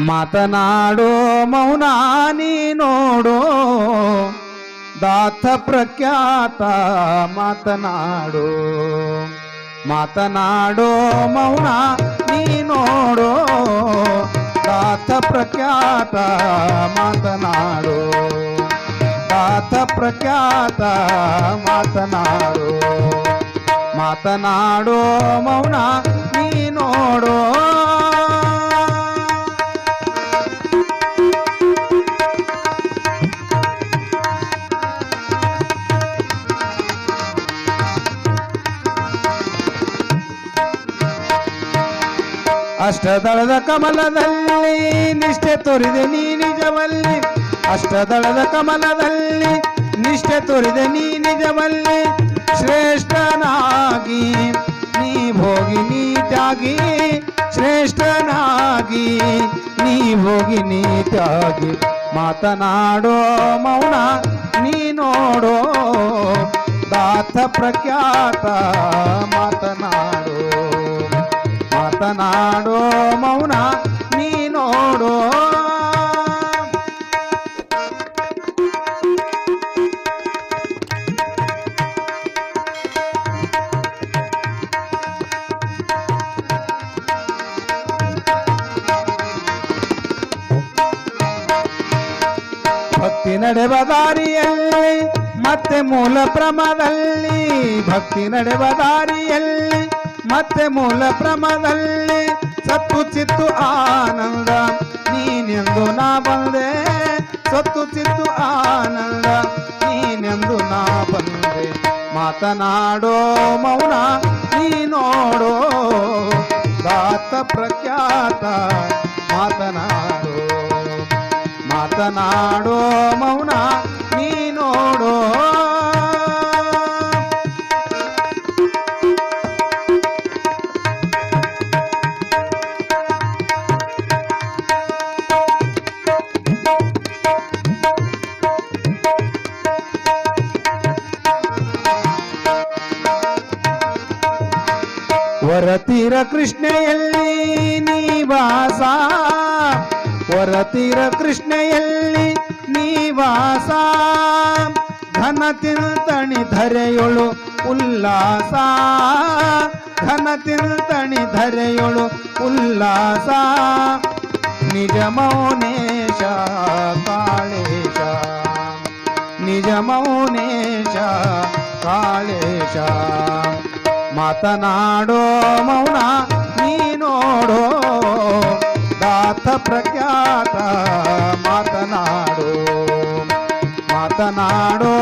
ಮಾತನಾಡೋ ಮೌನ ನೀ ನೋಡೋ ದಾತ ಪ್ರಖ್ಯಾತ ಮಾತನಾಡೋ ಮಾತನಾಡೋ ಮೌನ ನೀ ನೋಡೋ ದಾತ ಪ್ರಖ್ಯಾತ ಮಾತನಾಡೋ ದಾತ ಪ್ರಖ್ಯಾತ ಮಾತನಾಡೋ ಮಾತನಾಡೋ ಮೌನ ನೀ ನೋಡೋ ಅಷ್ಟದಳದ ಕಮಲದಲ್ಲಿ ನಿಷ್ಠೆ ತೋರಿದೆ ನೀ ನಿಜವಲ್ಲಿ ಅಷ್ಟದಳದ ಕಮಲದಲ್ಲಿ ನಿಷ್ಠೆ ತೋರಿದೆ ನೀ ನಿಜವಲ್ಲಿ ಶ್ರೇಷ್ಠನಾಗಿ ನೀ ಭೋಗಿ ನೀ ತ್ಯಾಗಿ ಶ್ರೇಷ್ಠನಾಗಿ ನೀ ಭೋಗಿ ನೀ ತ್ಯಾಗಿ ಮಾತನಾಡೋ ಮೌನ ನೀ ನೋಡೋ ದಾತ ಪ್ರಖ್ಯಾತ ಮಾತನಾಡೋ ಮಾತನಾಡೋ ಮೌನ ನೀ ನೋಡೋ ಭಕ್ತಿ ನಡೆವ ದಾರಿಯಲ್ಲಿ ಮತ್ತೆ ಮೂಲ ಪ್ರಮದಲ್ಲಿ ಭಕ್ತಿ ನಡೆವ ದಾರಿಯಲ್ಲಿ ಮತ್ತೆ ಮೂಲ ಪ್ರಮದಲ್ಲಿ ಸತ್ತು ಚಿತ್ತು ಆನಂದ ನೀನೆಂದು ನಾ ಬಂದೆ ಸತ್ತು ಚಿತ್ತು ಆನಂದ ನೀನೆಂದು ನಾ ಬಂದೆ ಮಾತನಾಡೋ ಮೌನ ನೀ ನೋಡೋ ದಾತ ಪ್ರಖ್ಯಾತ ಮಾತನಾಡೋ ಮಾತನಾಡೋ ಮೌನ ನೀ ನೋಡೋ ಹೊರತೀರ ಕೃಷ್ಣೆಯಲ್ಲಿ ನೀವಾಸ ಹೊರತೀರ ಕೃಷ್ಣೆಯಲ್ಲಿ ನೀವಾಸ ಘನ ತಿಳ್ತಣಿ ಧರೆಯೊಳು ಉಲ್ಲಾಸ ಘನ ತಿಳ್ತಣಿ ಧರೆಯೊಳು ಉಲ್ಲಾಸ ನಿಜ ಮೌನೇಶ ಕಾಳೇಶ ನಿಜ ಮೌನೇಶ ಕಾಳೇಶ ಮಾತನಾಡೋ ಮೌನ ನೀ ನೋಡೋ ದಾತ ಪ್ರಖ್ಯಾತ ಮಾತನಾಡೋ ಮಾತನಾಡೋ